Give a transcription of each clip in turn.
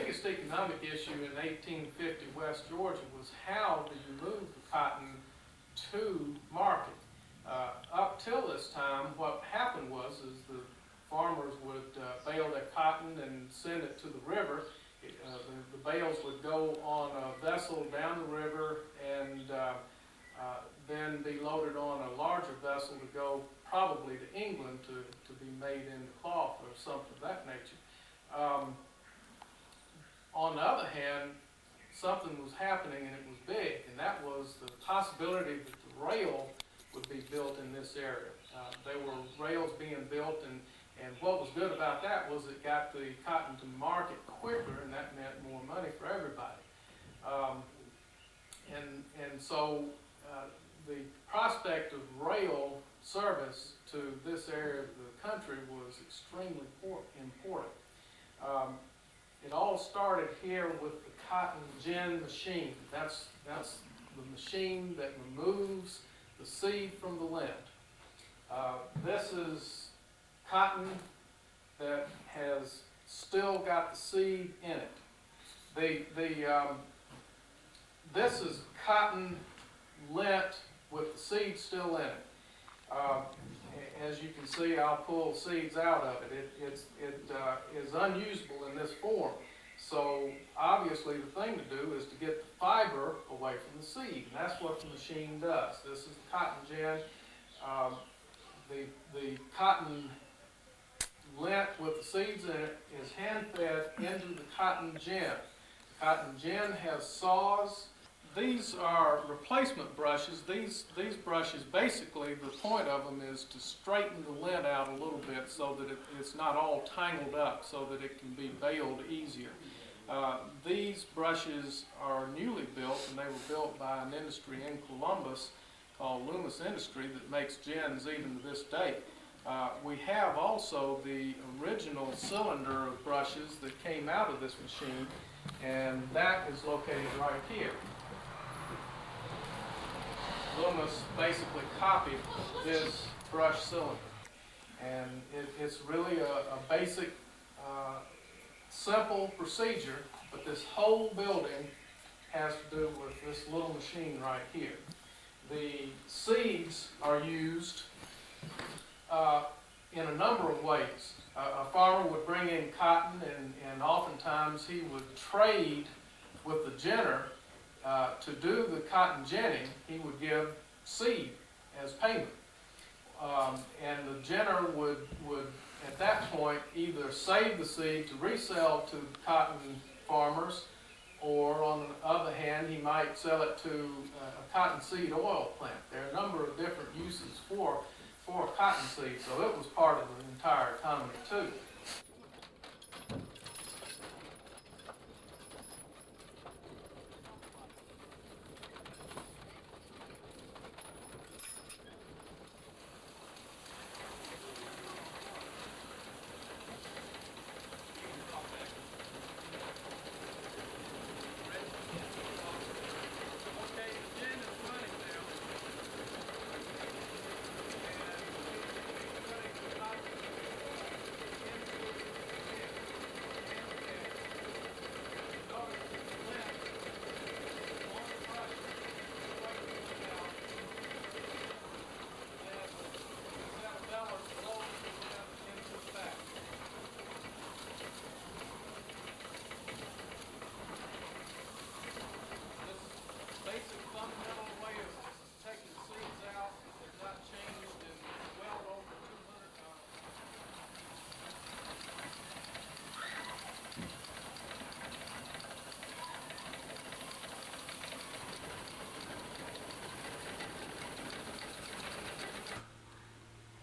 biggest economic issue in 1850 West Georgia was how do you move the cotton to market. Up till this time, what happened was the farmers would bale their cotton and send it to the river. The bales would go on a vessel down the river and then be loaded on a larger vessel to go probably to England to be made into cloth or something of that nature. On the other hand, something was happening and it was big, and that was the possibility that the rail would be built in this area. There were rails being built, and what was good about that was it got the cotton to market quicker, and that meant more money for everybody. And so the prospect of rail service to this area of the country was extremely important. It all started here with the cotton gin machine. That's the machine that removes the seed from the lint. This is cotton that has still got the seed in it. This is cotton lint with the seed still in it. As you can see, I'll pull seeds out of it. It is unusable in this form. So obviously the thing to do is to get the fiber away from the seed, and that's what the machine does. This is the cotton gin. The cotton lint with the seeds in it is hand-fed into the cotton gin. The cotton gin has saws. These are replacement brushes. These brushes, basically, the point of them is to straighten the lint out a little bit so that it's not all tangled up, so that it can be baled easier. These brushes are newly built, and they were built by an industry in Columbus called Loomis Industry that makes gins even to this day. We have also the original cylinder of brushes that came out of this machine, and that is located right here. Loomis basically copied this brush cylinder, and it's really a basic, simple procedure, but this whole building has to do with this little machine right here. The seeds are used in a number of ways. A farmer would bring in cotton, and oftentimes he would trade with the ginner. To do the cotton ginning, he would give seed as payment. And the ginner would, at that point, either save the seed to resell to cotton farmers, or on the other hand, he might sell it to a cottonseed oil plant. There are a number of different uses for cottonseed, so it was part of the entire economy too.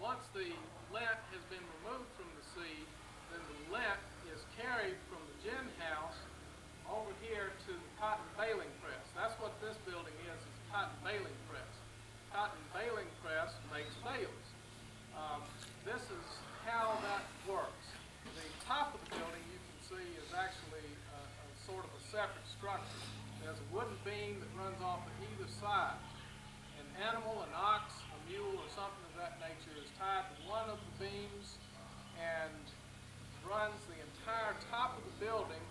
Once the lint has been removed from the seed, then the lint is carried from the gin house over here to the cotton baling press. That's what this building is a cotton baling press. Cotton baling press makes bales. This is how that works. The top of the building, you can see, is actually a sort of a separate structure. There's a wooden beam that runs off of either side. An animal, an ox, a mule, or something of that nature is tied to one of the beams and runs the entire top of the building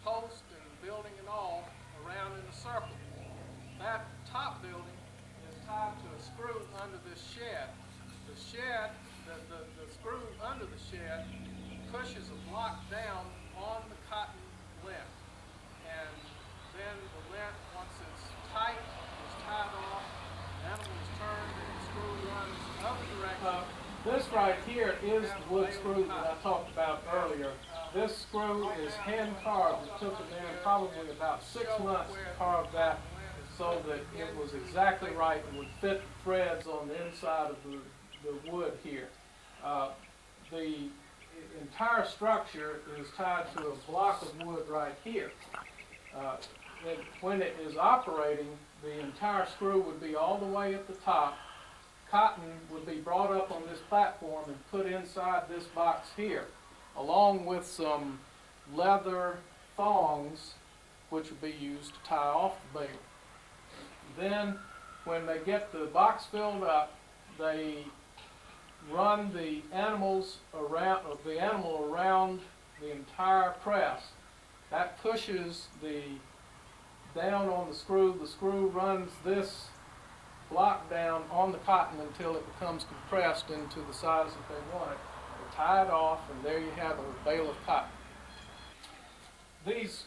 post and building and all around in a circle. That top building is tied to a screw under this shed. The shed, the screw under the shed pushes a block down on the cotton lint. And then the lint, once it's tight, is tied off, the animal is turned, and the screw runs the other direction. This right here is the wood screw that I talked about earlier. This screw is hand carved. It took a man probably about 6 months to carve that so that it was exactly right and would fit the threads on the inside of the wood here. The entire structure is tied to a block of wood right here. When it is operating, the entire screw would be all the way at the top. Cotton would be brought up on this platform and put inside this box here, along with some leather thongs which would be used to tie off the bale. Then, when they get the box filled up, they run the animal around the entire press. That pushes down on the screw. The screw runs this block down on the cotton until it becomes compressed into the size that they want it. They tie it off, and there you have a bale of cotton. These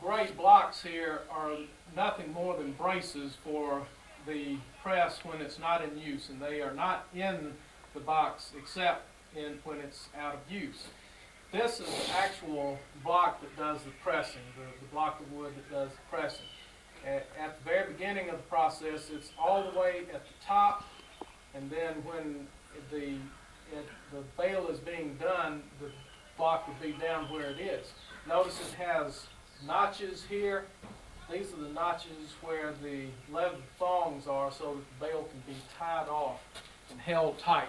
gray blocks here are nothing more than braces for the press when it's not in use, and they are not in the box except when it's out of use. This is the actual block that does the pressing, the block of wood that does the pressing. At the very beginning of the process, it's all the way at the top, and then when the bale is being done, the block would be down where it is. Notice it has notches here. These are the notches where the leather thongs are so that the bale can be tied off and held tight.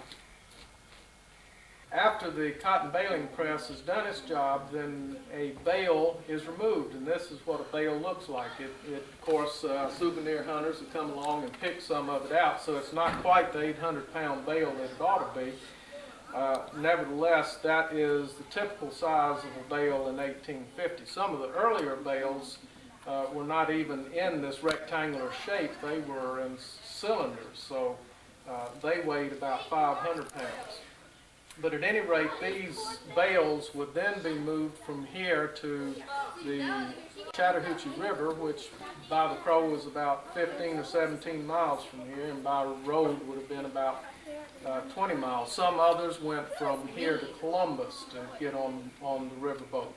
After the cotton baling press has done its job, then a bale is removed, and this is what a bale looks like. Of course, souvenir hunters have come along and picked some of it out, so it's not quite the 800-pound bale that it ought to be. Nevertheless, that is the typical size of a bale in 1850. Some of the earlier bales were not even in this rectangular shape. They were in cylinders, so they weighed about 500 pounds. But at any rate, these bales would then be moved from here to the Chattahoochee River, which by the Crow is about 15 or 17 miles from here, and by road would have been about 20 miles. Some others went from here to Columbus to get on the riverboat.